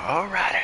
Alrighty.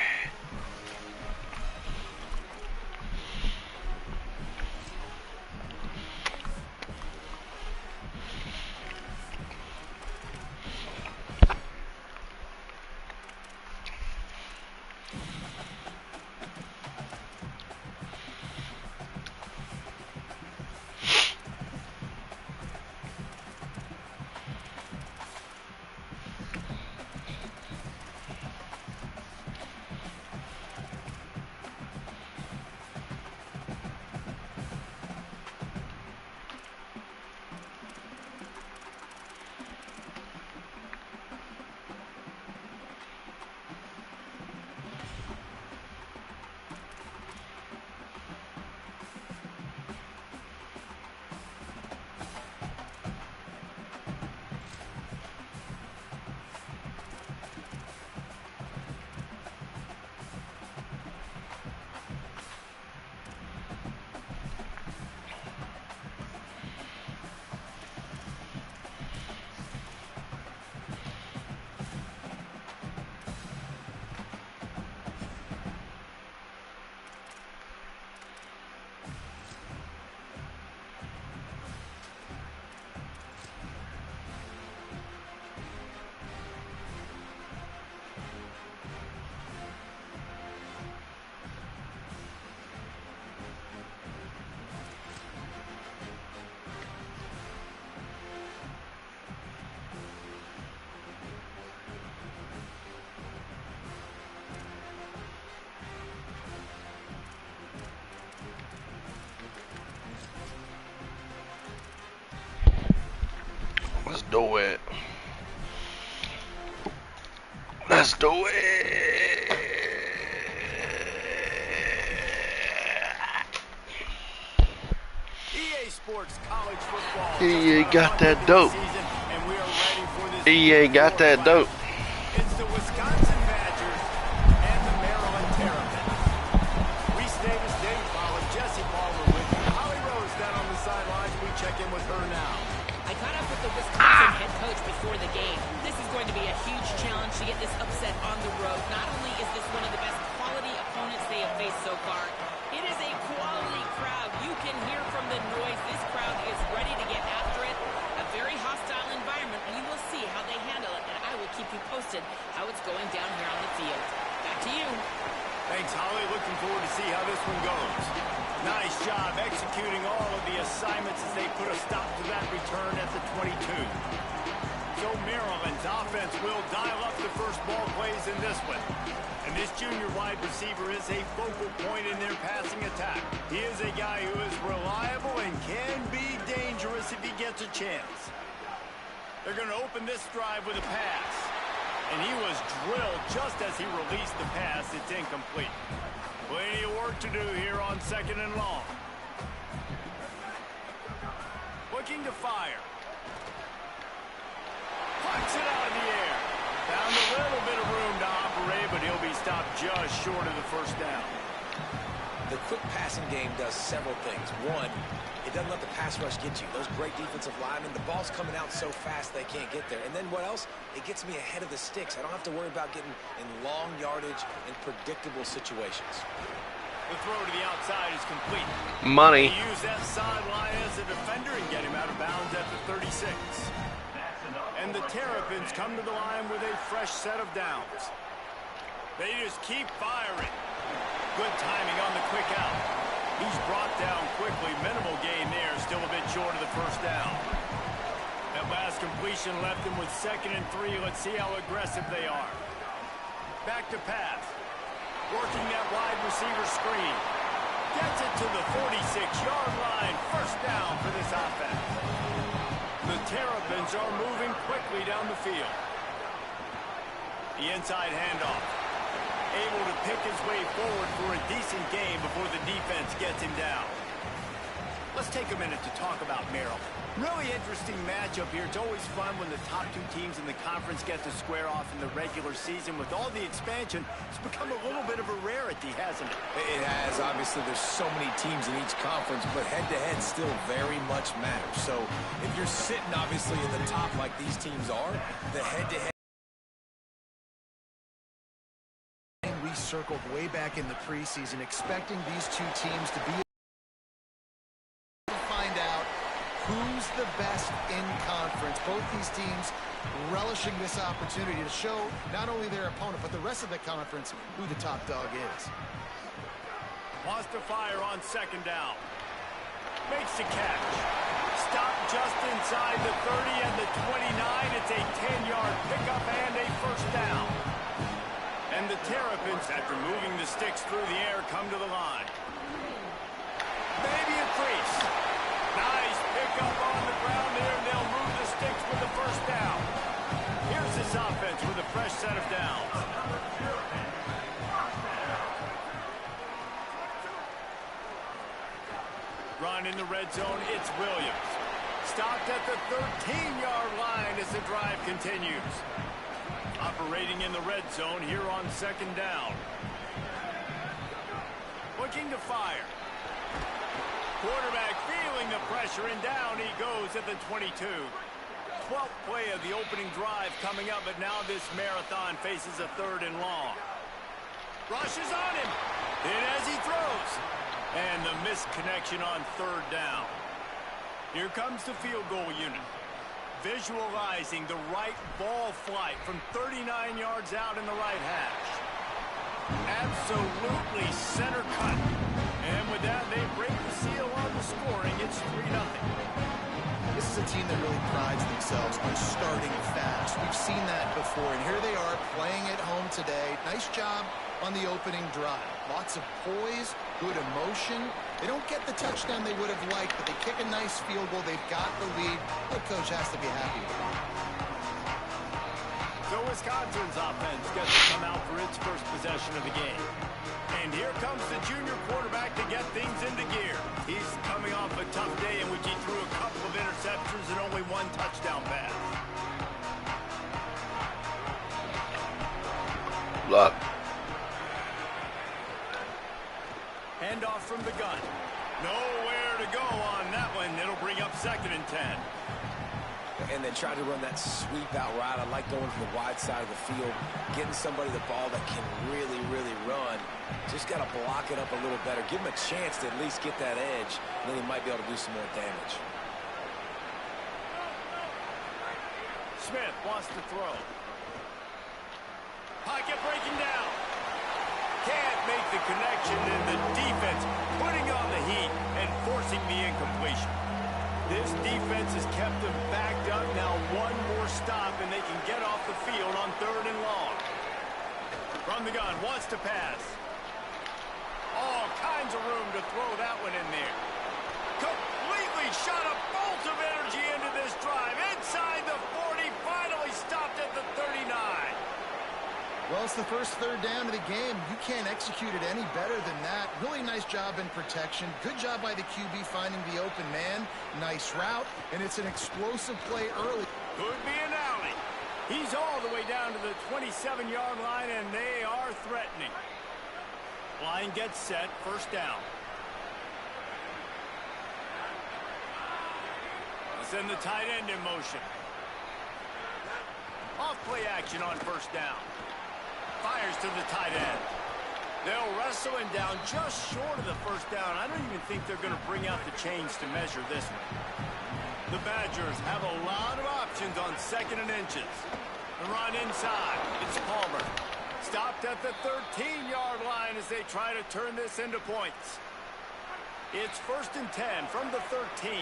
Let's do it. Let's do it. EA Sports College Football. EA got that dope. And we are ready for this. EA got that dope. It's the Wisconsin Badgers and the Maryland Terrapins. Reese Davis, Dave Pollard, Jesse Palmer with you. Holly Rose down on the sidelines. We check in with her now. I caught up with the Wisconsin head coach before the game. This is going to be a huge challenge to get this upset on the road. Not only is this one of the best quality opponents they have faced so far, it is a quality crowd. You can hear from the noise. This crowd is ready to get after it. A very hostile environment. We will see how they handle it, and I will keep you posted how it's going down here on the field. Back to you. Thanks, Holly. Looking forward to see how this one goes. Nice job executing all of the assignments as they put a stop to that return at the 22. So Maryland's offense will dial up the first ball plays in this one. And this junior wide receiver is a focal point in their passing attack. He is a guy who is reliable and can be dangerous if he gets a chance. They're going to open this drive with a pass. And he was drilled just as he released the pass. It's incomplete. Plenty of work to do here on 2nd and long. Looking to fire. Punts it out of the air. Found a little bit of room to operate, but he'll be stopped just short of the first down. The quick passing game does several things. One, it doesn't let the pass rush get you. Those great defensive linemen, the ball's coming out so fast they can't get there. And then what else? It gets me ahead of the sticks. I don't have to worry about getting in long yardage and predictable situations. The throw to the outside is complete. Money. He used that sideline as a defender and get him out of bounds at the 36. And the Terrapins come to the line with a fresh set of downs. They just keep firing. Good timing on the quick out. He's brought down quickly. Minimal gain there. Still a bit short of the first down. That last completion left him with 2nd and 3. Let's see how aggressive they are. Back to pass. Working that wide receiver screen. Gets it to the 46-yard line. First down for this offense. The Terrapins are moving quickly down the field. The inside handoff. Able to pick his way forward for a decent game before the defense gets him down. Let's take a minute to talk about Maryland. Really interesting matchup here. It's always fun when the top two teams in the conference get to square off in the regular season. With all the expansion, it's become a little bit of a rarity, hasn't it? It has. Obviously, there's so many teams in each conference, but head-to-head still very much matters. So if you're sitting, obviously, in the top like these teams are, the head-to-head circled way back in the preseason, expecting these two teams to be find out who's the best in conference. Both these teams relishing this opportunity to show not only their opponent, but the rest of the conference who the top dog is. Wants to fire on second down. Makes the catch. Stop just inside the 30 and the 29. It's a 10-yard pickup and a first down. And the Terrapins, after moving the sticks through the air, come to the line. Maybe a crease. Nice pickup on the ground there, and they'll move the sticks with the first down. Here's this offense with a fresh set of downs. Run in the red zone, it's Williams. Stopped at the 13-yard line as the drive continues. Operating in the red zone here on second down. Looking to fire. Quarterback feeling the pressure, and down he goes at the 22. 12th play of the opening drive coming up, but now this marathon faces a third and long. Rushes on him. Hit as he throws. And the missed connection on third down. Here comes the field goal unit. Visualizing the right ball flight from 39 yards out in the right hash. Absolutely center cut. And with that, they break the seal on the scoring. It's 3-0. This is a team that really prides themselves on starting fast. We've seen that before, and here they are playing at home today. Nice job on the opening drive. Lots of poise, good emotion. They don't get the touchdown they would have liked, but they kick a nice field goal. They've got the lead. The coach has to be happy with it. So Wisconsin's offense gets to come out for its first possession of the game. And here comes the junior quarterback to get things into gear. He's coming off a tough day in which he threw a couple of interceptions and only one touchdown pass. Luck. Handoff from the gun. Nowhere to go on that one. It'll bring up 2nd and 10. And then try to run that sweep out route. I like going to the wide side of the field, getting somebody the ball that can really, really run. Just got to block it up a little better. Give him a chance to at least get that edge, and then he might be able to do some more damage. Smith wants to throw. Pocket breaking down. Can't make the connection, and the defense putting on the heat and forcing the incompletion. This defense has kept them backed up. Now one more stop, and they can get off the field on 3rd and long. From the gun, wants to pass. All kinds of room to throw that one in there. Completely shot a bolt of energy into this drive. Inside the 40, finally stopped at the 39. Well, it's the first third down of the game. You can't execute it any better than that. Really nice job in protection. Good job by the QB finding the open man. Nice route, and it's an explosive play early. Could be an alley. He's all the way down to the 27-yard line, and they are threatening. Line gets set, first down. Let's send the tight end in motion. Off play action on first down. Fires to the tight end. They'll wrestle him down just short of the first down. I don't even think they're going to bring out the chains to measure this one. The Badgers have a lot of options on 2nd and inches. The run inside. It's Palmer. Stopped at the 13-yard line as they try to turn this into points. It's 1st and 10 from the 13.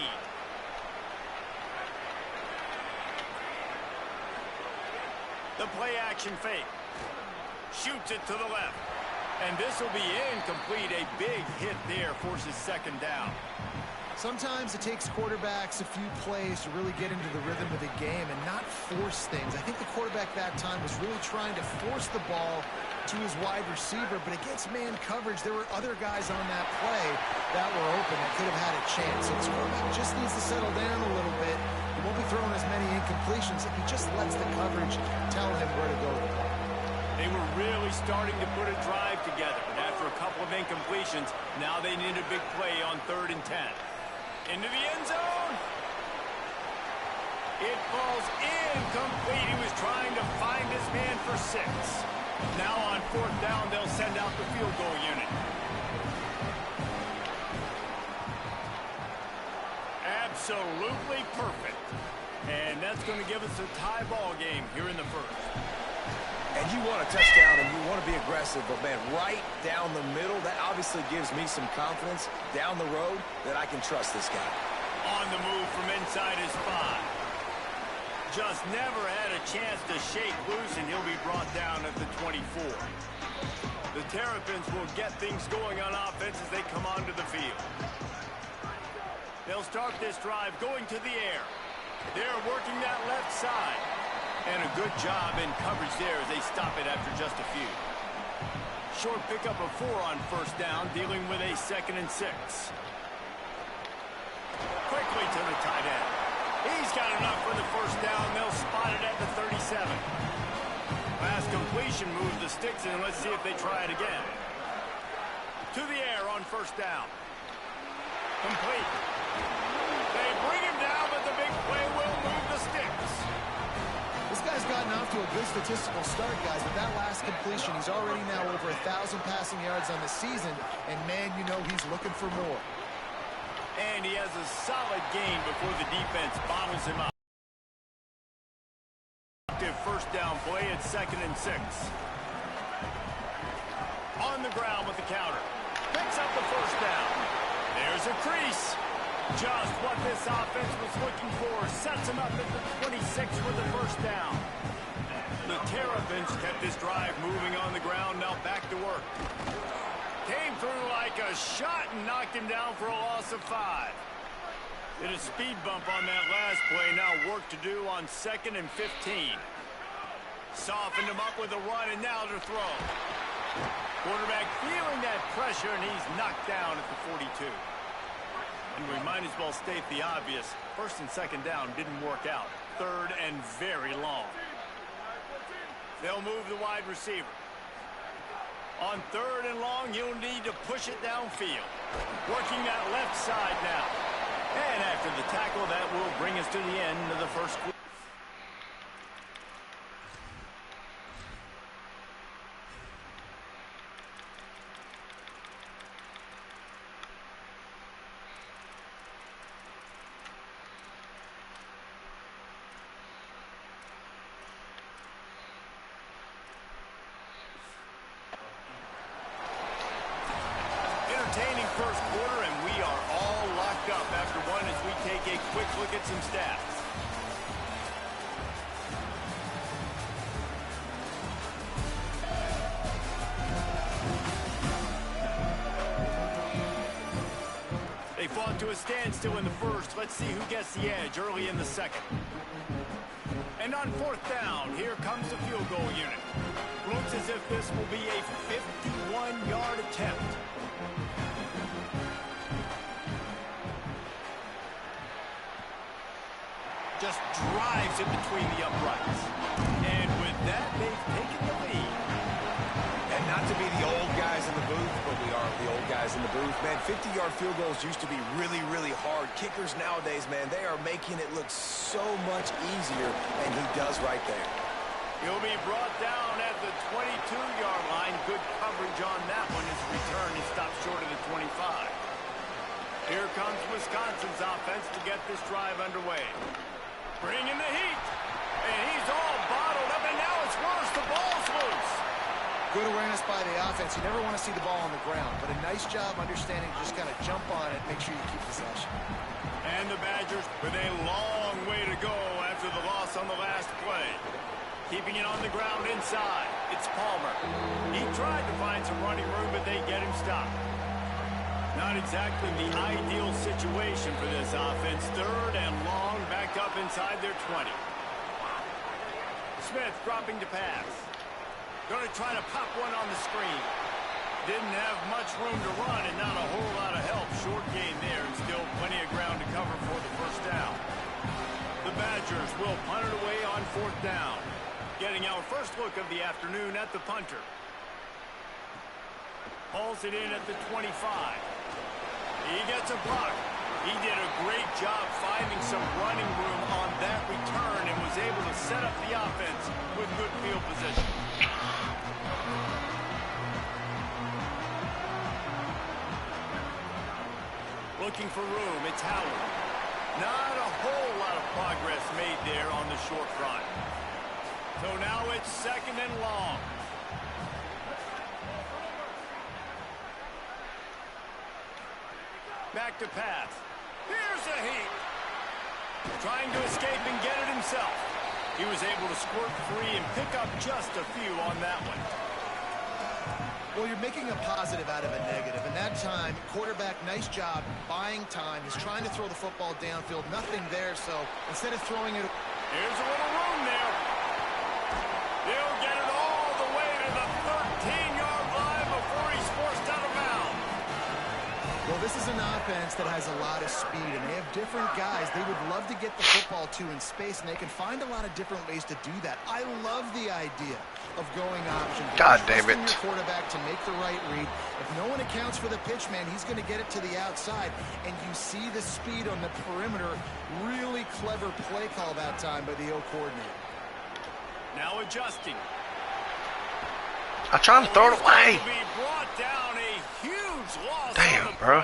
The play action fake. Shoots it to the left. And this will be incomplete. A big hit there forces 2nd down. Sometimes it takes quarterbacks a few plays to really get into the rhythm of the game and not force things. I think the quarterback that time was really trying to force the ball to his wide receiver, but against man coverage, there were other guys on that play that were open that could have had a chance. So this quarterback just needs to settle down a little bit. He won't be throwing as many incompletions if he just lets the coverage tell him where to go with the ball. They were really starting to put a drive together, but after a couple of incompletions, now they need a big play on 3rd and 10. Into the end zone. It falls incomplete. He was trying to find his man for 6. Now on 4th down, they'll send out the field goal unit. Absolutely perfect. And that's going to give us a tie ball game here in the first. And you want a touchdown and you want to be aggressive, but man, right down the middle, that obviously gives me some confidence down the road that I can trust this guy. On the move from inside his 5. Just never had a chance to shake loose, and he'll be brought down at the 24. The Terrapins will get things going on offense as they come onto the field. They'll start this drive going to the air. They're working that left side. And a good job in coverage there as they stop it after just a few. Short pickup of 4 on 1st down, dealing with a 2nd and 6. Quickly to the tight end. He's got enough for the 1st down. They'll spot it at the 37. Last completion moves the sticks in. Let's see if they try it again. To the air on 1st down. Complete. They bring him down, but the big play will move the sticks. This guy's gotten off to a good statistical start, guys, but that last completion, he's already now over 1,000 passing yards on the season, and man, you know he's looking for more. And he has a solid gain before the defense bottles him up. 1st down play at 2nd and 6. On the ground with the counter. Picks up the 1st down. There's a crease. Just what this offense was looking for. Sets him up at the 26 with the 1st down. The Terrapins kept this drive moving on the ground. Now back to work. Came through like a shot and knocked him down for a loss of 5. Did a speed bump on that last play. Now work to do on 2nd and 15. Softened him up with a run, and now to throw. Quarterback feeling that pressure, and he's knocked down at the 42. And we might as well state the obvious. 1st and 2nd down didn't work out. 3rd and very long. They'll move the wide receiver. On 3rd and long, you'll need to push it downfield. Working that left side now. And after the tackle, that will bring us to the end of the first quarter. Entertaining first quarter, and we are all locked up after one as we take a quick look at some stats. They fought to a standstill in the first. Let's see who gets the edge early in the 2nd. And on 4th down, here comes the field goal unit. Looks as if this will be a 51-yard attempt. Just drives it between the uprights. And with that, they've taken the lead. And not to be the old guys in the booth, but we are the old guys in the booth. Man, 50-yard field goals used to be really, really hard. Kickers nowadays, man, they are making it look so much easier, and he does right there. He'll be brought down at the 22-yard line. Good coverage on that one. His return is stopped short of the 25. Here comes Wisconsin's offense to get this drive underway. Bringing the heat. And he's all bottled up, and now it's worse. The ball's loose. Good awareness by the offense. You never want to see the ball on the ground, but a nice job understanding to just kind of jump on it, make sure you keep possession. And the Badgers with a long way to go after the loss on the last play. Keeping it on the ground inside. It's Palmer. He tried to find some running room, but they get him stopped. Not exactly the ideal situation for this offense. 3rd and long, back up inside their 20. Smith dropping to pass. Going to try to pop one on the screen. Didn't have much room to run and not a whole lot of help. Short gain there and still plenty of ground to cover for the 1st down. The Badgers will punt it away on 4th down. Getting our first look of the afternoon at the punter. Hauls it in at the 25. He gets a block. He did a great job finding some running room on that return and was able to set up the offense with good field position. Looking for room, it's Howard. Not a whole lot of progress made there on the short front. So now it's 2nd and long. Back to pass. Here's a heat. Trying to escape and get it himself. He was able to squirt free and pick up just a few on that one. Well, you're making a positive out of a negative. And that time, quarterback, nice job, buying time. He's trying to throw the football downfield. Nothing there, so instead of throwing it... Here's a little room there. He'll get it all the way to the 13-yard line before he's forced out of bounds. Well, this is an offense that has a lot of speed, and they have different guys they would love to get the football to in space, and they can find a lot of different ways to do that. I love the idea of going option. God damn it. Your quarterback to make the right read. If no one accounts for the pitch, man, he's going to get it to the outside, and you see the speed on the perimeter. Really clever play call that time by the O coordinator. Now adjusting. I'm trying to throw it away. Be brought down, a huge loss. Damn, bro.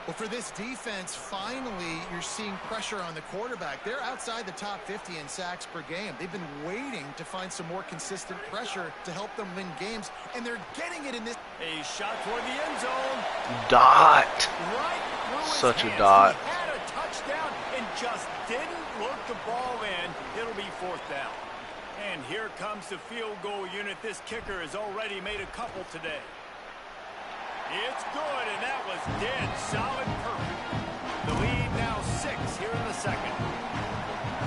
Well, for this defense, finally, you're seeing pressure on the quarterback. They're outside the top 50 in sacks per game. They've been waiting to find some more consistent pressure to help them win games, and they're getting it in this. A shot toward the end zone. Dot. Right through his Such a hands. dot. He had a touchdown and just didn't look the ball in. It'll be 4th down. And here comes the field goal unit. This kicker has already made a couple today. It's good, and that was dead solid perfect. The lead now 6 here in the 2nd.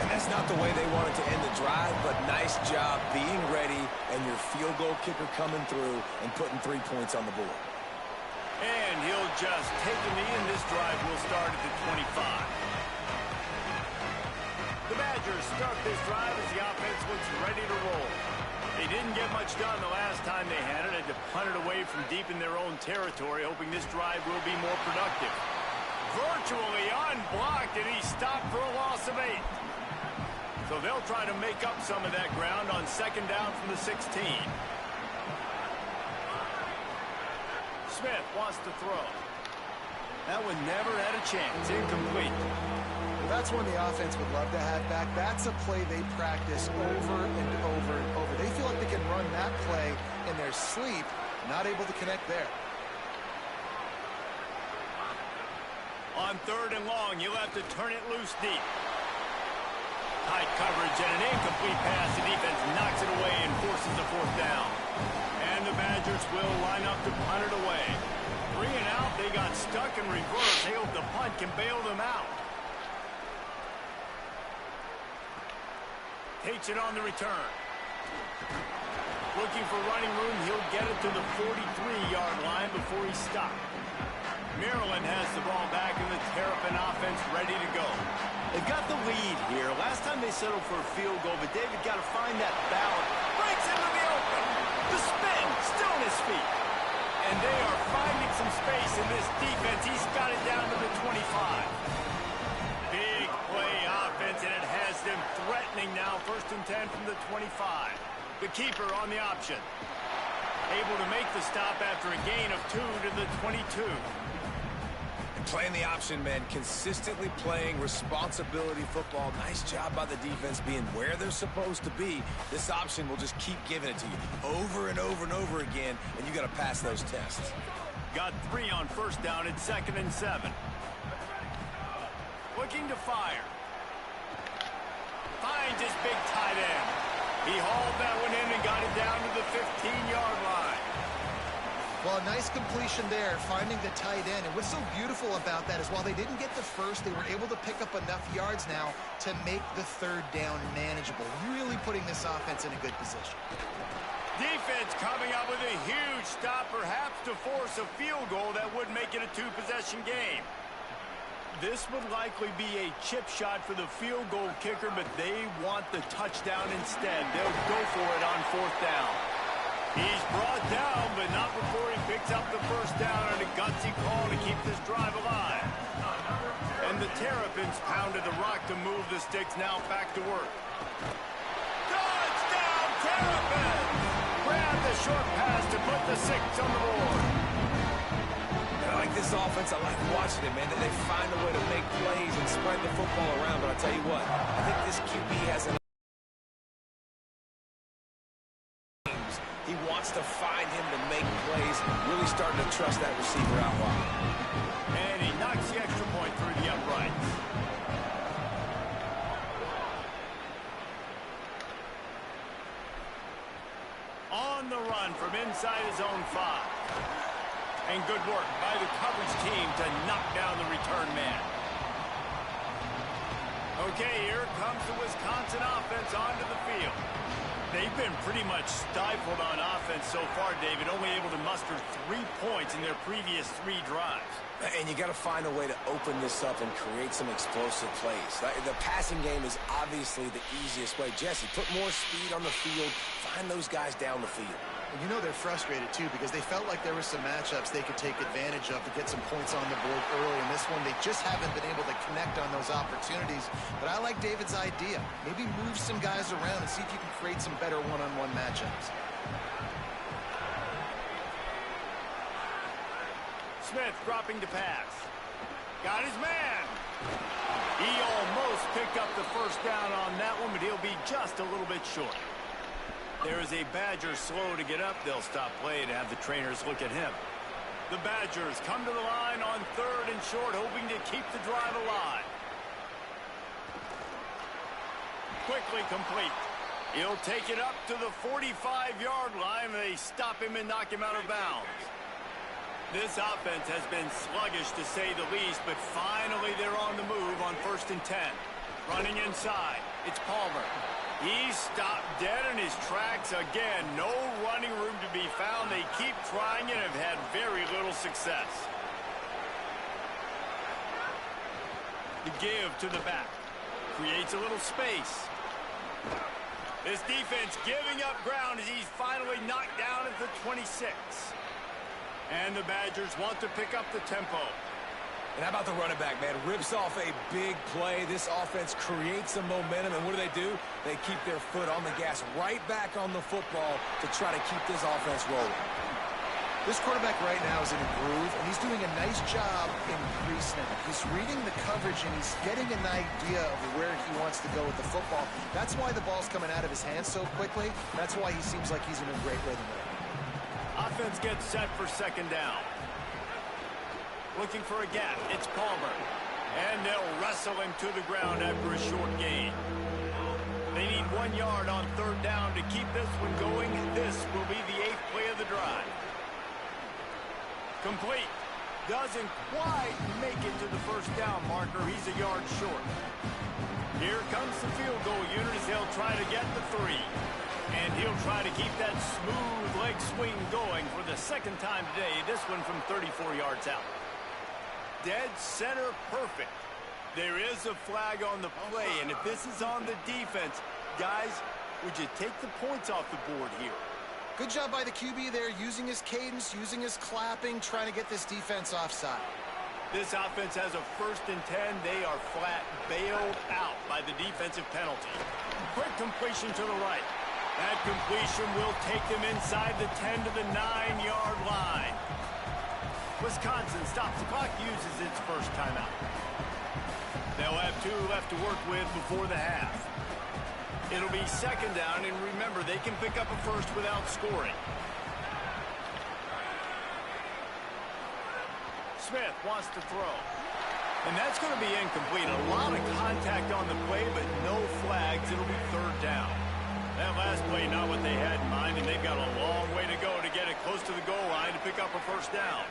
And that's not the way they wanted to end the drive, but nice job being ready and your field goal kicker coming through and putting 3 points on the board. And he'll just take a knee, and this drive will start at the 25. The Badgers start this drive as the offense looks ready to roll. They didn't get much done the last time they had it. Had to punt it away from deep in their own territory, hoping this drive will be more productive. Virtually unblocked, and he stopped for a loss of 8. So they'll try to make up some of that ground on 2nd down from the 16. Smith wants to throw. That one never had a chance. Incomplete. Well, that's one the offense would love to have back. That's a play they practice over and over and over. They feel like they can run that play in their sleep, not able to connect there. On 3rd and long, you'll have to turn it loose deep. Tight coverage and an incomplete pass. The defense knocks it away and forces the 4th down. And the Badgers will line up to punt it away. 3 and out, they got stuck in reverse. They hope the punt can bail them out. Takes it on the return. Looking for running room. He'll get it to the 43-yard line before he's stopped. Maryland has the ball back and the Terrapin offense ready to go. They've got the lead here. Last time they settled for a field goal, but David got to find that balance. Breaks into the open. The spin, still on his feet. And they are finding some space in this defense. He's got it down to the 25. Big play offense, and it has them threatening now. 1st and 10 from the 25. The keeper on the option. Able to make the stop after a gain of 2 to the 22. Playing the option, man, consistently playing responsibility football. Nice job by the defense being where they're supposed to be. This option will just keep giving it to you over and over and over again, and you got to pass those tests. Got 3 on 1st down at 2nd and 7. Looking to fire. Finds his big tight end. He hauled that one in and got it down to the 15-yard line. Well, a nice completion there, finding the tight end. And what's so beautiful about that is while they didn't get the first, they were able to pick up enough yards now to make the 3rd down manageable. Really putting this offense in a good position. Defense coming up with a huge stop, perhaps to force a field goal that would make it a 2-possession game. This would likely be a chip shot for the field goal kicker, but they want the touchdown instead. They'll go for it on 4th down. He's brought down, but not before he picks up the 1st down, and a gutsy call to keep this drive alive. And the Terrapins pounded the rock to move the sticks. Now back to work. Touchdown, Terrapins! Grab the short pass to put the 6 on the board. I like this offense. I like watching it, man. They find a way to make plays and spread the football around. But I'll tell you what, I think this QB has an... He wants to find him to make plays, really starting to trust that receiver out wide. And he knocks the extra point through the uprights. On the run from inside his own 5. And good work by the coverage team to knock down the return man. Okay, here comes the Wisconsin offense onto the field. They've been pretty much stifled on offense so far, David, only able to muster 3 points in their previous 3 drives. And you got to find a way to open this up and create some explosive plays. The passing game is obviously the easiest way. Jesse, put more speed on the field, find those guys down the field. And you know they're frustrated, too, because they felt like there were some matchups they could take advantage of to get some points on the board early. In this one, they just haven't been able to connect on those opportunities. But I like David's idea. Maybe move some guys around and see if you can create some better one-on-one matchups. Smith dropping to pass. Got his man. He almost picked up the first down on that one, but he'll be just a little bit short. There is a Badger slow to get up. They'll stop play to have the trainers look at him. The Badgers come to the line on 3rd and short, hoping to keep the drive alive. Quickly complete. He'll take it up to the 45-yard line. They stop him and knock him out of bounds. This offense has been sluggish, to say the least, but finally they're on the move on 1st and 10. Running inside, it's Palmer. He's stopped dead in his tracks again. No running room to be found. They keep trying and have had very little success. The give to the back. Creates a little space. This defense giving up ground as he's finally knocked down at the 26. And the Badgers want to pick up the tempo. And how about the running back, man? Rips off a big play. This offense creates some momentum, and what do? They keep their foot on the gas right back on the football to try to keep this offense rolling. This quarterback right now is in a groove, and he's doing a nice job in pre-snap. He's reading the coverage, and he's getting an idea of where he wants to go with the football. That's why the ball's coming out of his hands so quickly. That's why he seems like he's in a great rhythm right now. Offense gets set for 2nd down. Looking for a gap. It's Palmer. And they'll wrestle him to the ground after a short gain. They need 1 yard on 3rd down to keep this one going. This will be the 8th play of the drive. Complete. Doesn't quite make it to the 1st down marker. He's a yard short. Here comes the field goal unit as they'll try to get the 3. And he'll try to keep that smooth leg swing going for the 2nd time today. This one from 34 yards out. Dead center perfect. There is a flag on the play, and if this is on the defense, guys, would you take the points off the board here? Good job by the QB there, using his cadence, using his clapping, trying to get this defense offside. This offense has a 1st and 10. They are flat bailed out by the defensive penalty. Quick completion to the right. That completion will take them inside the 10 to the 9-yard line. Wisconsin stops the clock, uses its first timeout. They'll have 2 left to work with before the half. It'll be 2nd down, and remember, they can pick up a first without scoring. Smith wants to throw. And that's going to be incomplete. A lot of contact on the play, but no flags. It'll be 3rd down. That last play, not what they had in mind, and they've got a long way to go to get it close to the goal line to pick up a 1st down.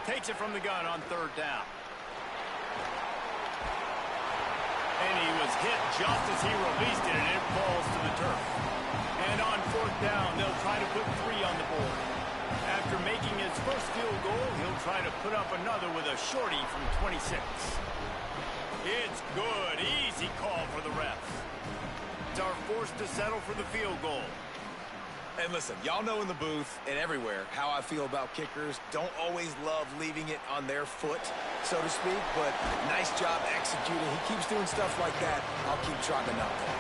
Takes it from the gun on 3rd down. And he was hit just as he released it, and it falls to the turf. And on 4th down, they'll try to put 3 on the board. After making his first field goal, he'll try to put up another with a shorty from 26. It's good. Easy call for the refs. Are forced to settle for the field goal. And listen, y'all know in the booth and everywhere how I feel about kickers. Don't always love leaving it on their foot, so to speak, but nice job executing. He keeps doing stuff like that. I'll keep trucking up there.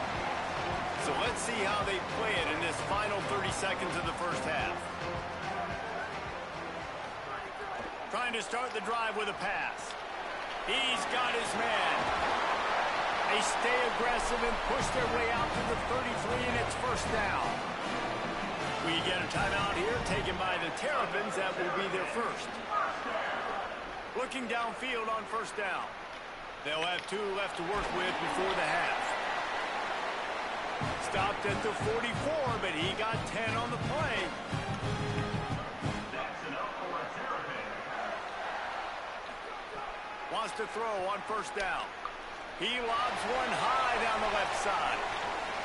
So let's see how they play it in this final 30 seconds of the first half. Trying to start the drive with a pass. He's got his man. They stay aggressive and push their way out to the 33, and it's first down. We get a timeout here taken by the Terrapins. That will be their first. Looking downfield on first down. They'll have 2 left to work with before the half. Stopped at the 44, but he got 10 on the play. Wants to throw on first down. He lobs one high down the left side.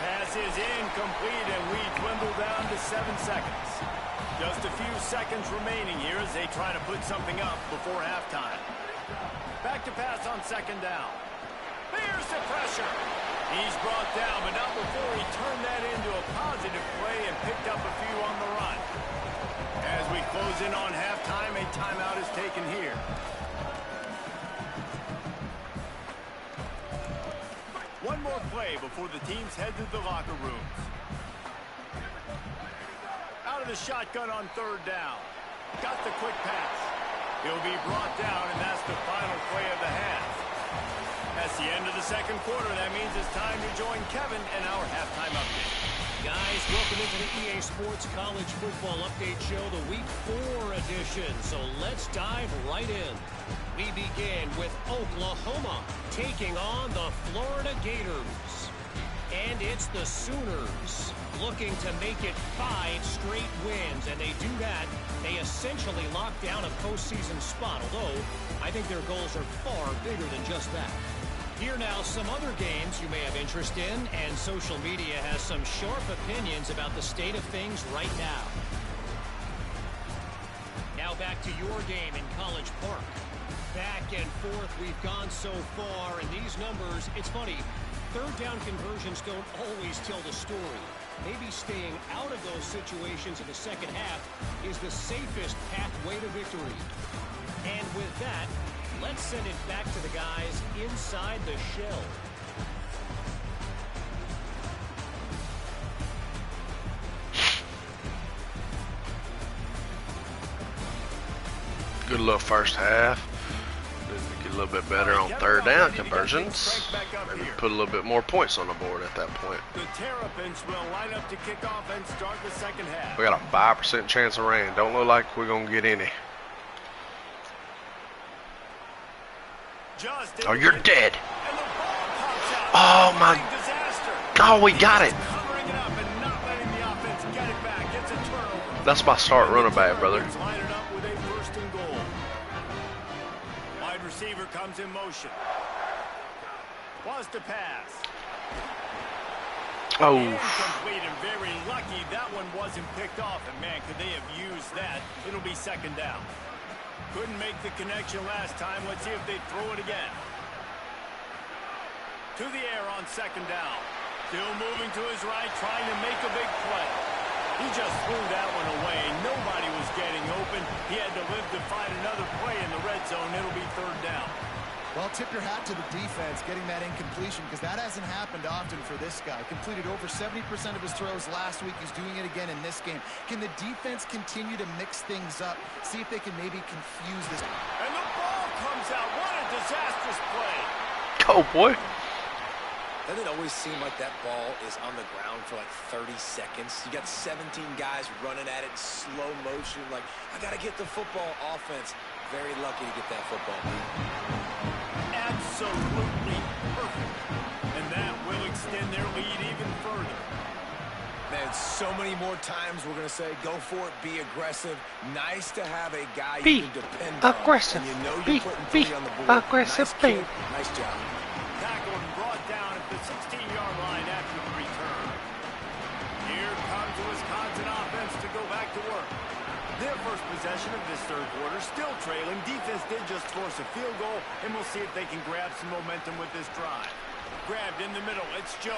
Pass is incomplete, and we dwindle down to 7 seconds. Just a few seconds remaining here as they try to put something up before halftime. Back to pass on second down. There's the pressure. He's brought down, but not before he turned that into a positive play and picked up a few on the run. As we close in on halftime, a timeout is taken here. One more play before the teams head to the locker rooms. Out of the shotgun on third down. Got the quick pass. He'll be brought down, and that's the final play of the half. That's the end of the second quarter. That means it's time to join Kevin and our halftime update. Guys, welcome into the EA Sports College Football Update Show, the Week 4 edition. So let's dive right in. We begin with Oklahoma taking on the Florida Gators. And it's the Sooners looking to make it 5 straight wins. And they do that. They essentially lock down a postseason spot, although I think their goals are far bigger than just that. Here now, some other games you may have interest in, and social media has some sharp opinions about the state of things right now. Now back to your game in College Park. Back and forth we've gone so far, and these numbers, it's funny, third down conversions don't always tell the story. Maybe staying out of those situations in the second half is the safest pathway to victory. And with that, let's send it back to the guys inside the shell. Good little first half. Get a little bit better on third down conversions. Maybe put a little bit more points on the board at that point. The Terrapins will line up to kick off and start the second half. We got a 5% chance of rain. Don't look like we're going to get any. Oh, you're dead. Oh, my. Oh, we got it. That's my start running back, brother. Wide receiver comes in motion. Wants to pass. Oh. Incomplete and very lucky that one wasn't picked off. And, man, could they have used that? It'll be second down. Couldn't make the connection last time. Let's see if they throw it again. To the air on second down. Still moving to his right, trying to make a big play. He just threw that one away. Nobody was getting open. He had to live to find another play in the red zone. It'll be third down. Well, tip your hat to the defense getting that incompletion, because that hasn't happened often for this guy. Completed over 70% of his throws last week. He's doing it again in this game. Can the defense continue to mix things up? See if they can maybe confuse this. And the ball comes out. What a disastrous play. Oh, boy. Doesn't it always seem like that ball is on the ground for like 30 seconds? You got 17 guys running at it in slow motion. Like, I got to get the football. Offense, very lucky to get that football. Absolutely perfect. And that will extend their lead even further. Man, so many more times we're going to say, go for it, be aggressive. Nice to have a guy you can depend on. Aggressive. And you know you're putting 3 on the board. Aggressive. Nice kick. Nice job. Tackled and brought down at the 16-yard line after the return. Here comes the Wisconsin offense to go back to work. Their first possession of this third quarter, still trailing. Defense did just force a field goal, and we'll see if they can grab some momentum with this drive. Grabbed in the middle, it's Jones.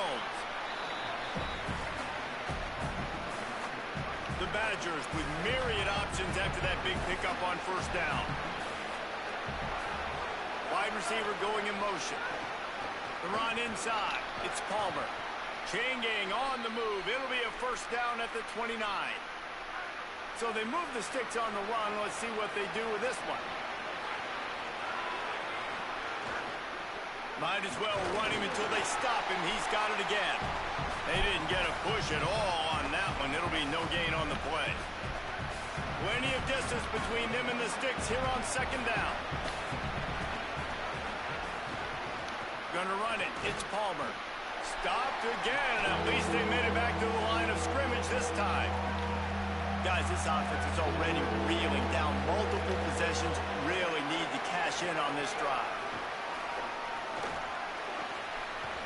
Badgers with myriad options after that big pickup on first down. Wide receiver going in motion. The run inside. It's Palmer. Chain gang on the move. It'll be a first down at the 29. So they move the sticks on the run. Let's see what they do with this one. Might as well run him until they stop him. He's got it again. They didn't get a push at all on that one. It'll be no gain on the play. Plenty of distance between them and the sticks here on second down. Gonna run it. It's Palmer. Stopped again. At least they made it back to the line of scrimmage this time. Guys, this offense is already reeling down multiple possessions. Really need to cash in on this drive.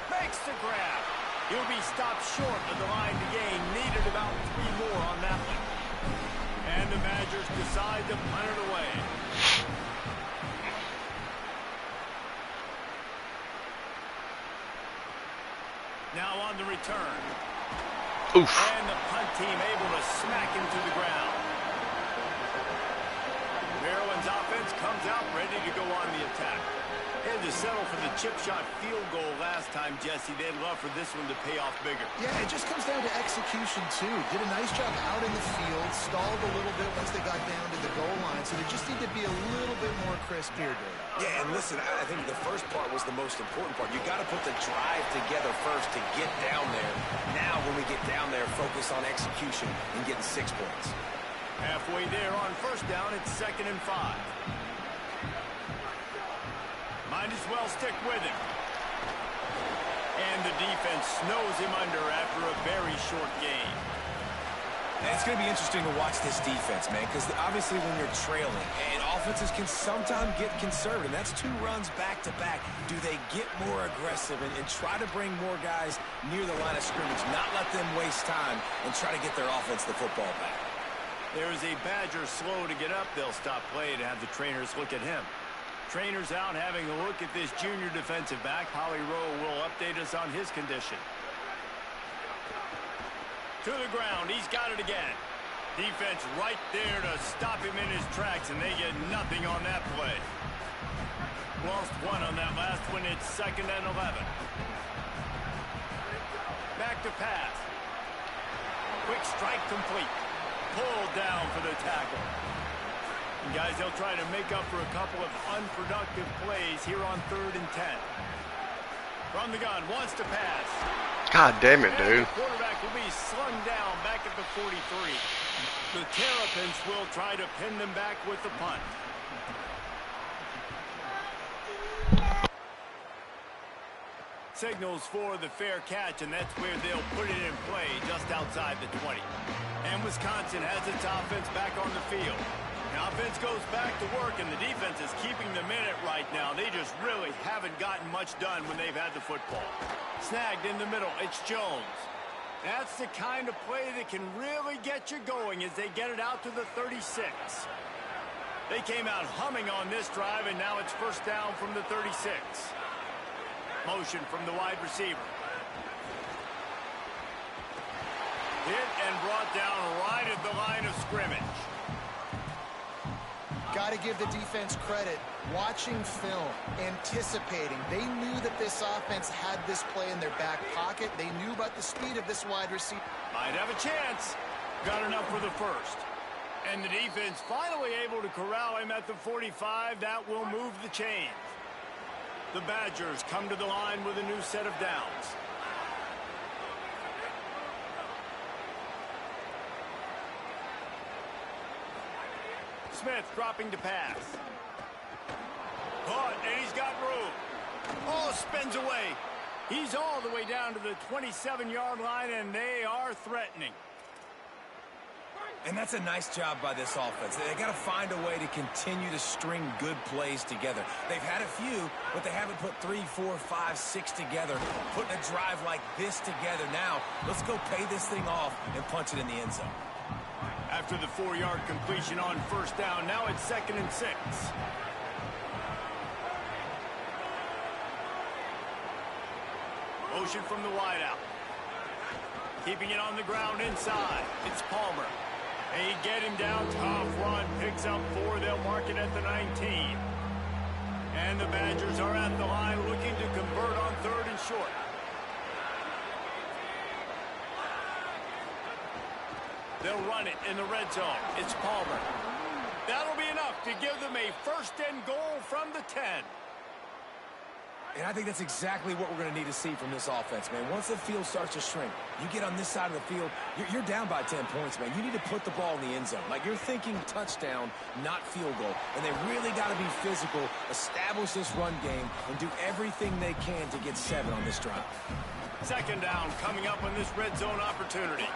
Makes the grab. He'll be stopped short of the line to gain. Needed about 3 more on that one. And the Badgers decide to punt it away. Now on the return. Oof. And the punt team able to smack him to the ground. Maryland's offense comes out ready to go on the attack. They had to settle for the chip shot field goal last time, Jesse. They'd love for this one to pay off bigger. Yeah, it just comes down to execution, too. Did a nice job out in the field, stalled a little bit once they got down to the goal line, so they just need to be a little bit more crisp here, Dave. Yeah, and listen, I think the first part was the most important part. You got to put the drive together first to get down there. Now, when we get down there, focus on execution and getting 6 points. Halfway there on first down, it's 2nd and 5. Might as well stick with him. And the defense snows him under after a very short game. And it's going to be interesting to watch this defense, man, because obviously when you're trailing, and offenses can sometimes get conservative. That's 2 runs back-to-back. Do they get more aggressive and try to bring more guys near the line of scrimmage, not let them waste time, and try to get their offense the football back? There is a Badger slow to get up. They'll stop play to have the trainers look at him. Trainers out having a look at this junior defensive back. Holly Rowe will update us on his condition. To the ground. He's got it again. Defense right there to stop him in his tracks, and they get nothing on that play. Lost 1 on that last one. It's 2nd and 11. Back to pass. Quick strike complete. Pulled down for the tackle. And guys, they'll try to make up for a couple of unproductive plays here on 3rd and 10. From the gun, wants to pass. God damn it, And dude. the quarterback will be slung down back at the 43. The Terrapins will try to pin them back with the punt. Signals for the fair catch, and that's where they'll put it in play just outside the 20. And Wisconsin has its offense back on the field. The offense goes back to work, and the defense is keeping them in it right now. They just really haven't gotten much done when they've had the football. Snagged in the middle. It's Jones. That's the kind of play that can really get you going as they get it out to the 36. They came out humming on this drive, and now it's first down from the 36. Motion from the wide receiver. Hit and brought down right at the line of scrimmage. Got to give the defense credit. Watching film, anticipating. They knew that this offense had this play in their back pocket. They knew about the speed of this wide receiver. Might have a chance. Got enough for the first. And the defense finally able to corral him at the 45. That will move the chains. The Badgers come to the line with a new set of downs. Smith dropping to pass. Caught, and he's got room. Oh, spins away. He's all the way down to the 27-yard line, and they are threatening. And that's a nice job by this offense. They got to find a way to continue to string good plays together. They've had a few, but they haven't put 3, 4, 5, 6 together. Putting a drive like this together now, let's go pay this thing off and punch it in the end zone. After the 4-yard completion on first down, now it's 2nd and 6. Motion from the wideout. Keeping it on the ground inside. It's Palmer. They get him down, tough run, picks up 4, they'll mark it at the 19. And the Badgers are at the line looking to convert on 3rd and short. They'll run it in the red zone. It's Palmer. That'll be enough to give them a 1st and goal from the 10. And I think that's exactly what we're going to need to see from this offense, man. Once the field starts to shrink, you get on this side of the field, you're down by 10 points, man. You need to put the ball in the end zone. Like, you're thinking touchdown, not field goal. And they really got to be physical, establish this run game, and do everything they can to get 7 on this drive. 2nd down coming up on this red zone opportunity.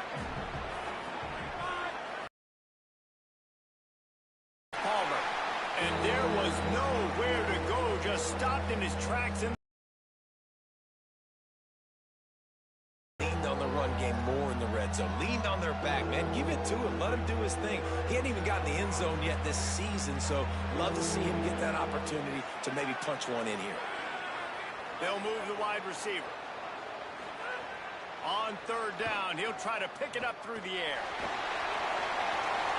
Palmer. And there was nowhere to go, just stopped in his tracks. Leaned on the run game more in the red zone. Leaned on their back, man. Give it to him. Let him do his thing. He hadn't even gotten the end zone yet this season, so love to see him get that opportunity to maybe punch one in here. They'll move the wide receiver. On 3rd down, he'll try to pick it up through the air.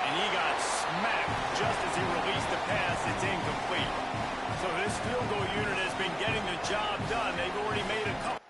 And he got smacked just as he released the pass. It's incomplete. So this field goal unit has been getting the job done. They've already made a couple.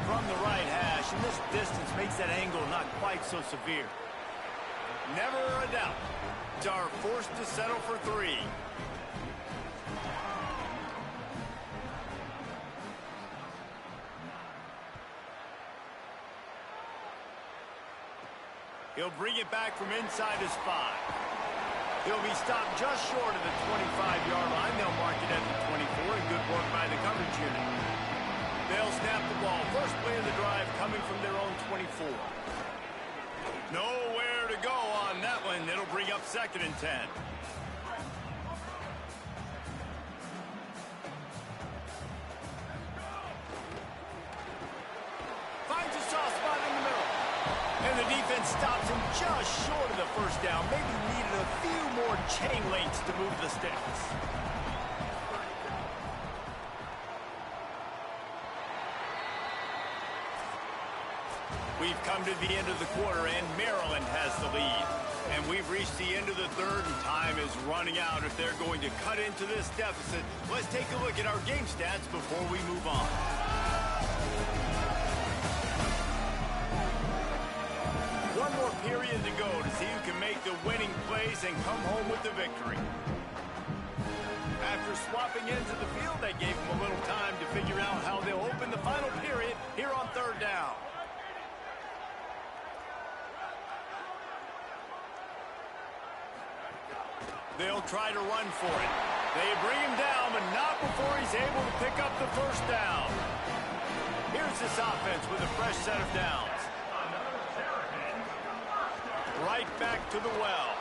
From the right hash, and this distance makes that angle not quite so severe. Never a doubt. Are forced to settle for 3. He'll bring it back from inside his 5. He'll be stopped just short of the 25-yard line. They'll mark it at the 24, and good work by the coverage unit. They'll snap the ball. First play of the drive coming from their own 24. Nowhere to go on that one. It'll bring up 2nd and 10. Finds a soft spot in the middle. And the defense stops him just short of the 1st down. Maybe needed a few more chain links to move the sticks. We've come to the end of the quarter, and Maryland has the lead. And we've reached the end of the 3rd, and time is running out if they're going to cut into this deficit. Let's take a look at our game stats before we move on. One more period to go to see who can make the winning plays and come home with the victory. After swapping ends of the field, that gave them a little time to figure out how they'll open the final period here on 3rd down. They'll try to run for it. They bring him down, but not before he's able to pick up the first down. Here's this offense with a fresh set of downs. Right back to the well.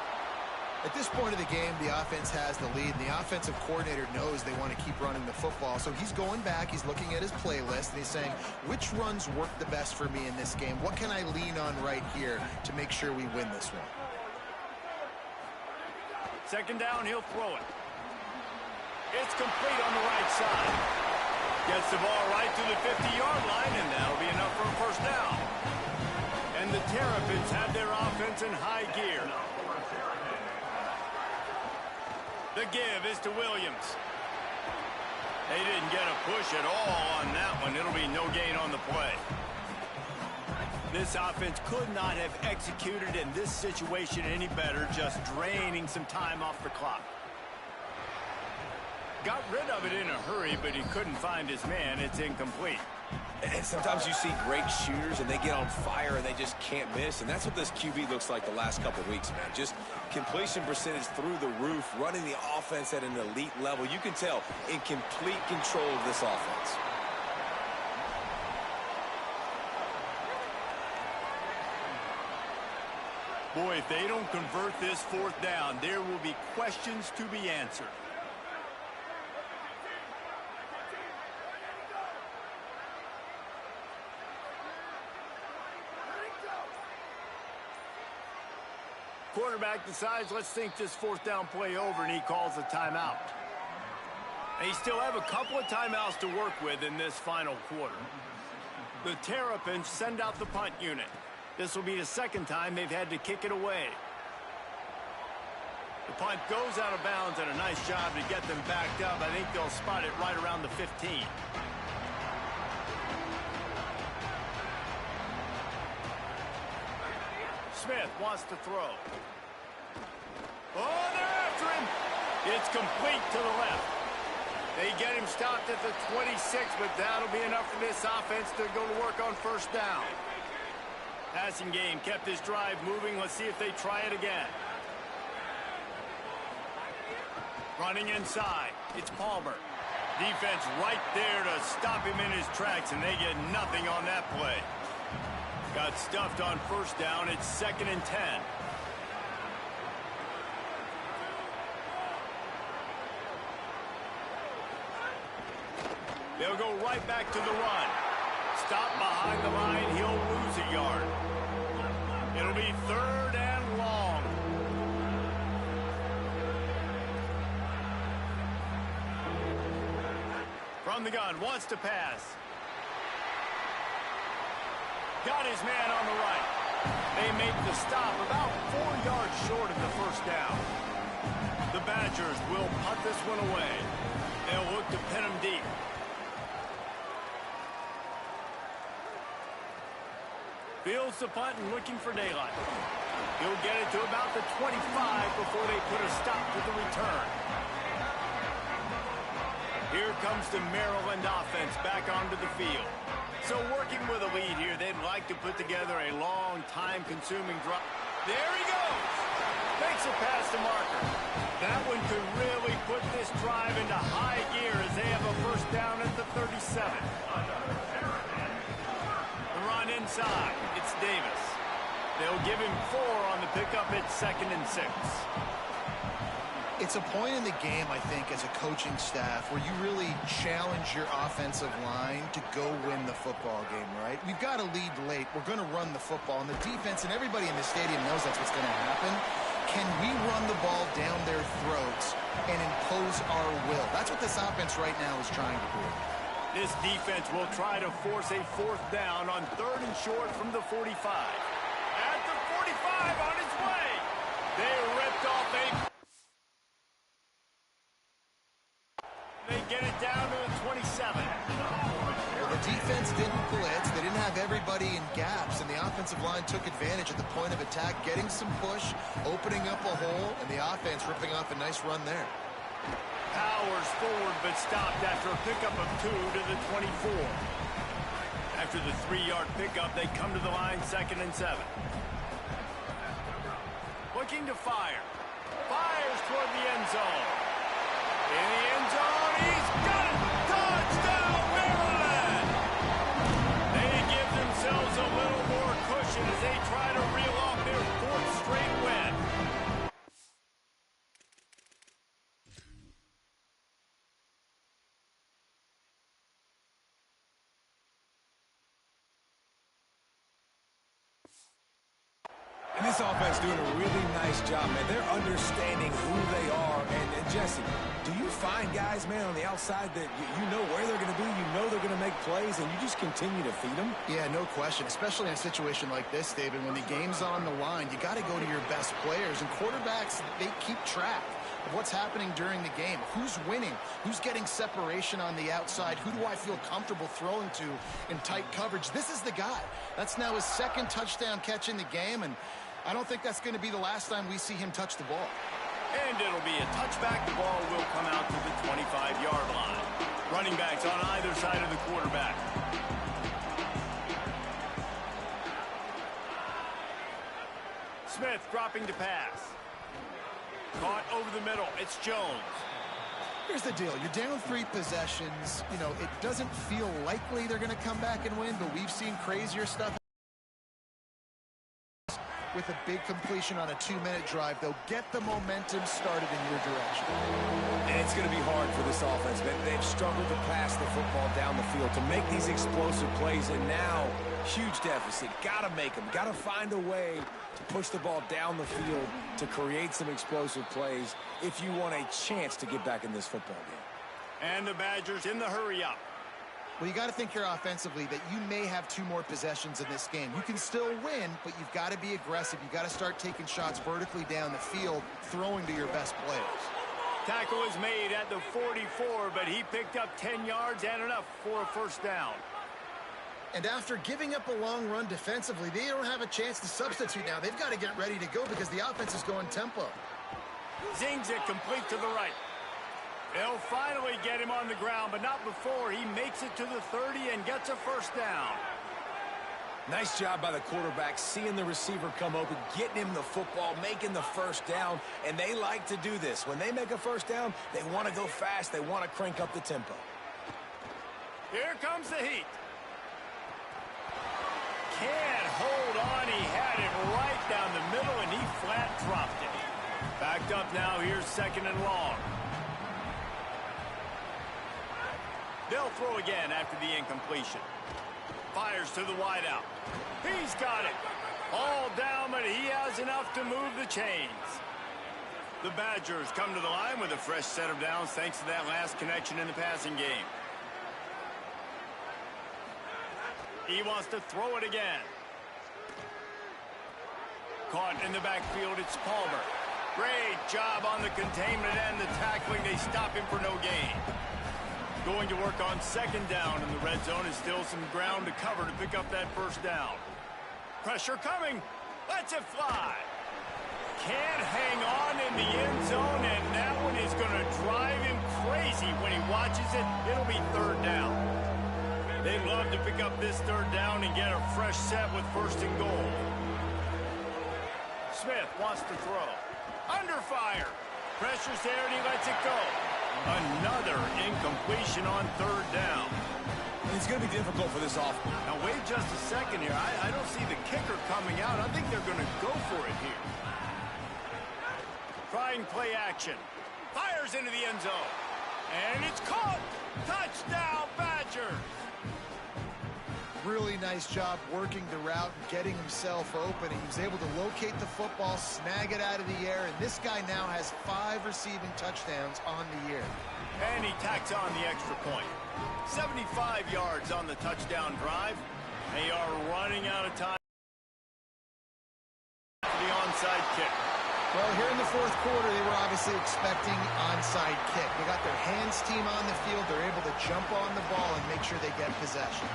At this point of the game, the offense has the lead, and the offensive coordinator knows they want to keep running the football. So he's going back, he's looking at his playlist, and he's saying, which runs work the best for me in this game? What can I lean on right here to make sure we win this one? Second down, he'll throw it. It's complete on the right side. Gets the ball right to the 50-yard line, and that'll be enough for a first down. And the Terrapins have their offense in high gear. The give is to Williams. They didn't get a push at all on that one. It'll be no gain on the play. This offense could not have executed in this situation any better, just draining some time off the clock. Got rid of it in a hurry, but he couldn't find his man. It's incomplete. And sometimes you see great shooters, and they get on fire, and they just can't miss. And that's what this QB looks like the last couple of weeks, man. Just completion percentage through the roof, running the offense at an elite level. You can tell in complete control of this offense. Boy, if they don't convert this fourth down, there will be questions to be answered. Quarterback decides, let's think this fourth down play over, and he calls a timeout. They still have a couple of timeouts to work with in this final quarter. The Terrapins send out the punt unit. This will be the second time they've had to kick it away. The punt goes out of bounds, and a nice job to get them backed up. I think they'll spot it right around the 15. Smith wants to throw. Oh, they're after him. It's complete to the left. They get him stopped at the 26, but that'll be enough for this offense to go to work on first down. Passing game kept this drive moving. Let's see if they try it again. Running inside. It's Palmer. Defense right there to stop him in his tracks, and they get nothing on that play. Got stuffed on first down. It's 2nd and 10. They'll go right back to the run. Stop behind the line. He'll lose a yard. It'll be 3rd and long. From the gun, wants to pass. Got his man on the right. They make the stop about 4 yards short of the first down. The Badgers will punt this one away. They'll look to pin him deep. Fields the punt and looking for daylight. He'll get it to about the 25 before they put a stop to the return. Here comes the Maryland offense back onto the field. So working with a lead here, they'd like to put together a long, time-consuming drive. There he goes! Makes a pass to Marker. That one could really put this drive into high gear as they have a first down at the 37. The run inside. It's Davis. They'll give him 4 on the pickup at 2nd and 6. It's a point in the game, I think, as a coaching staff where you really challenge your offensive line to go win the football game, right? We've got to lead late. We're going to run the football. And the defense and everybody in the stadium knows that's what's going to happen. Can we run the ball down their throats and impose our will? That's what this offense right now is trying to do. This defense will try to force a 4th down on 3rd and short from the 45. At the 45 on its way. They ripped off a... They get it down to the 27. Well, the defense didn't blitz. They didn't have everybody in gaps, and the offensive line took advantage at the point of attack, getting some push, opening up a hole, and the offense ripping off a nice run there. Powers forward, but stopped after a pickup of 2 to the 24. After the 3-yard pickup, they come to the line 2nd and 7. Looking to fire. Fires toward the end zone. This offense doing a really nice job, man. They're understanding who they are. And Jesse, do you find guys, man, on the outside that you know where they're going to be, you know they're going to make plays, and you just continue to feed them? Yeah, no question, especially in a situation like this, David. When the game's on the line, you got to go to your best players. And quarterbacks, they keep track of what's happening during the game. Who's winning? Who's getting separation on the outside? Who do I feel comfortable throwing to in tight coverage? This is the guy. That's now his second touchdown catch in the game, and I don't think that's going to be the last time we see him touch the ball. And it'll be a touchback. The ball will come out to the 25-yard line. Running backs on either side of the quarterback. Smith dropping to pass. Caught over the middle. It's Jones. Here's the deal. You're down 3 possessions. You know, it doesn't feel likely they're going to come back and win, but we've seen crazier stuff. With a big completion on a 2-minute drive, they'll get the momentum started in your direction. And it's going to be hard for this offense, man. They've struggled to pass the football down the field, to make these explosive plays, and now, huge deficit. Got to make them. Got to find a way to push the ball down the field to create some explosive plays if you want a chance to get back in this football game. And the Badgers in the hurry-up. Well, you got to think here offensively that you may have 2 more possessions in this game. You can still win, but you've got to be aggressive. You've got to start taking shots vertically down the field, throwing to your best players. Tackle is made at the 44, but he picked up 10 yards and enough for a first down. And after giving up a long run defensively, they don't have a chance to substitute now. They've got to get ready to go because the offense is going tempo. Zings it complete to the right. They'll finally get him on the ground, but not before he makes it to the 30 and gets a first down. Nice job by the quarterback, seeing the receiver come open, getting him the football, making the first down, and they like to do this. When they make a first down, they want to go fast. They want to crank up the tempo. Here comes the heat. Can't hold on. He had it right down the middle, and he flat dropped it. Backed up now. Here's 2nd and long. They'll throw again after the incompletion. Fires to the wideout. He's got it. All down, but he has enough to move the chains. The Badgers come to the line with a fresh set of downs thanks to that last connection in the passing game. He wants to throw it again. Caught in the backfield, it's Palmer. Great job on the containment and the tackling. They stop him for no gain. Going to work on 2nd down in the red zone. Is still some ground to cover to pick up that first down. Pressure coming. Lets it fly. Can't hang on in the end zone, and that one is going to drive him crazy when he watches it. It'll be 3rd down. They'd love to pick up this 3rd down and get a fresh set with 1st and goal. Smith wants to throw. Under fire. Pressure's there, and he lets it go. Another incompletion on 3rd down. It's going to be difficult for this offense. Now, wait just a second here. I don't see the kicker coming out. I think they're going to go for it here. Trying play action. Fires into the end zone. And it's caught. Touchdown, Badgers. Really nice job working the route and getting himself open. He was able to locate the football, snag it out of the air, and this guy now has 5 receiving touchdowns on the year. And he tacks on the extra point. 75 yards on the touchdown drive. They are running out of time for the onside kick. Well, here in the 4th quarter, they were obviously expecting onside kick. They got their hands team on the field. They're able to jump on the ball and make sure they get possession.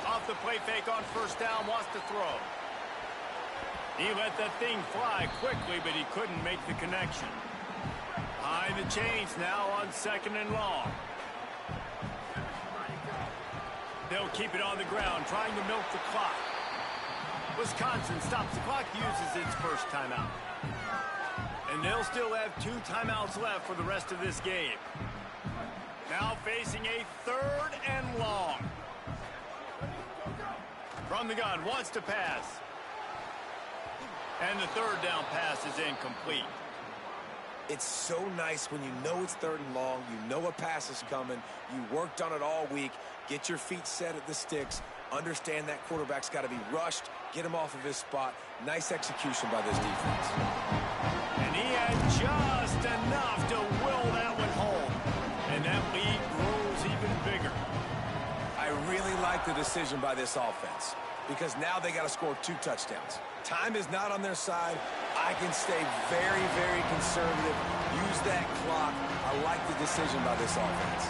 Off the play fake on 1st down, wants to throw. He let that thing fly quickly, but he couldn't make the connection. High the chains now on 2nd and long. They'll keep it on the ground, trying to milk the clock. Wisconsin stops the clock, uses its first timeout. And they'll still have 2 timeouts left for the rest of this game. Now facing a 3rd and long. From the gun, wants to pass. And the 3rd down pass is incomplete. It's so nice when you know it's 3rd and long, you know a pass is coming, you worked on it all week, get your feet set at the sticks, understand that quarterback's got to be rushed, get him off of his spot. Nice execution by this defense. And he had just enough to will that one home. And that lead grows even bigger. I really like the decision by this offense because now they got to score 2 touchdowns. Time is not on their side. I can stay very, very conservative. Use that clock. I like the decision by this offense.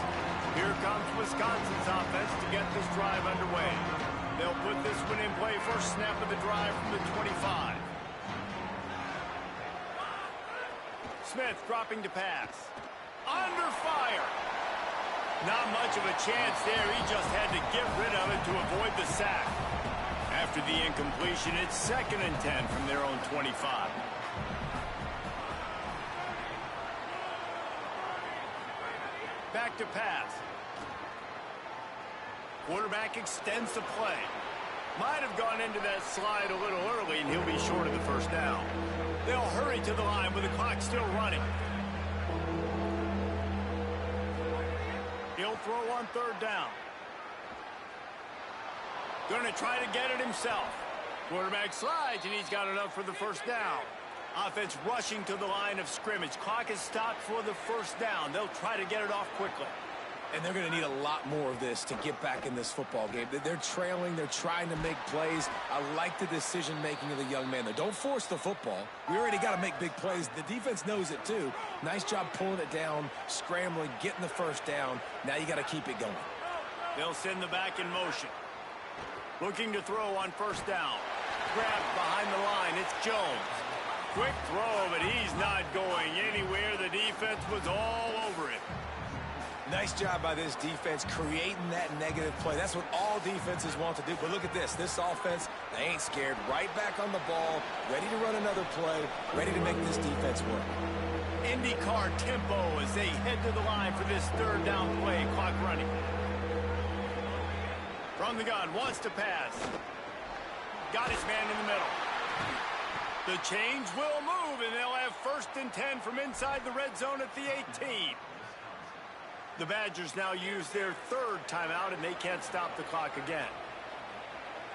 Here comes Wisconsin's offense to get this drive underway. They'll put this one in play first snap of the drive from the 25. Smith dropping to pass. Under fire. Not much of a chance there. He just had to get rid of it to avoid the sack. After the incompletion, it's 2nd and 10 from their own 25. Back to pass. Quarterback extends the play. Might have gone into that slide a little early, and he'll be short of the first down. They'll hurry to the line with the clock still running. He'll throw on 3rd down. Going to try to get it himself. Quarterback slides, and he's got enough for the first down. Offense rushing to the line of scrimmage. Clock is stopped for the first down. They'll try to get it off quickly. And they're going to need a lot more of this to get back in this football game. They're trailing. They're trying to make plays. I like the decision-making of the young man. Don't force the football. We already got to make big plays. The defense knows it, too. Nice job pulling it down, scrambling, getting the first down. Now you got to keep it going. They'll send the back in motion. Looking to throw on first down. Grabbed behind the line. It's Jones. Quick throw, but he's not going anywhere. The defense was all over him. Nice job by this defense creating that negative play. That's what all defenses want to do. But look at this. This offense, they ain't scared. Right back on the ball, ready to run another play, ready to make this defense work. IndyCar tempo as they head to the line for this 3rd down play. Clock running. From the gun, wants to pass. Got his man in the middle. The chains will move, and they'll have 1st and 10 from inside the red zone at the 18. The Badgers now use their 3rd timeout, and they can't stop the clock again.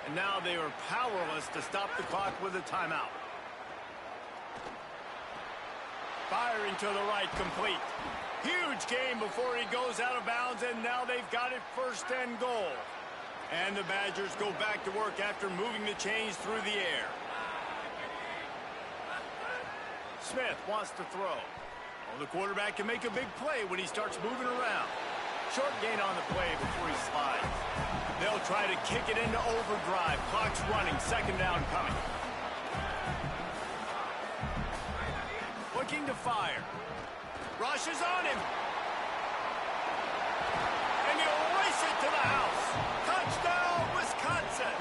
And now they are powerless to stop the clock with a timeout. Firing to the right, complete. Huge game before he goes out of bounds, and now they've got it 1st and goal. And the Badgers go back to work after moving the chains through the air. Smith wants to throw. Well, the quarterback can make a big play when he starts moving around. Short gain on the play before he slides. They'll try to kick it into overdrive. Clock's running. 2nd down coming. Looking to fire. Rushes on him. And he'll race it to the house. Touchdown, Wisconsin.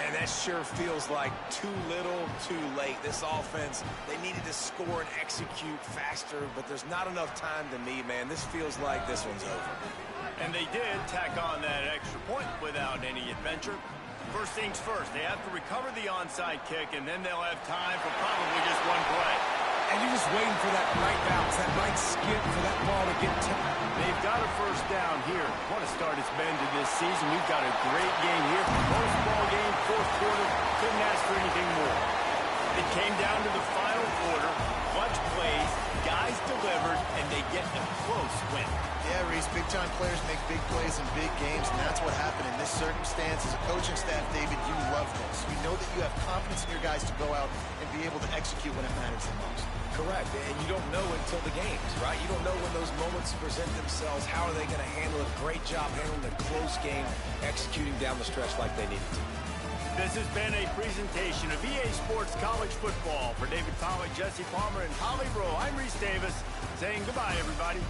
And that sure feels like too little, too late. This offense, they needed to score and execute faster, but there's not enough time to me, man. This feels like this one's over. And they did tack on that extra point without any adventure. First things first, they have to recover the onside kick, and then they'll have time for probably just one play. And you're just waiting for that right bounce, that right skip for that ball to get tipped. They've got a first down here. Want to start its bend to this season. We've got a great game here. Close ball game, 4th quarter. Couldn't ask for anything more. It came down to the final quarter. Clutch plays, guys delivered, and they get a close win. Yeah, Reese, big-time players make big plays in big games, and that's what happened in this circumstance. As a coaching staff, David, you love this. You know that you have confidence in your guys to go out and be able to execute when it matters the most. Correct, and you don't know until the games, right? You don't know when those moments present themselves. How are they going to handle it? Great job handling a close game, executing down the stretch like they needed to. This has been a presentation of EA Sports College Football. For David Pollack, Jesse Palmer, and Holly Rowe, I'm Reese Davis saying goodbye, everybody.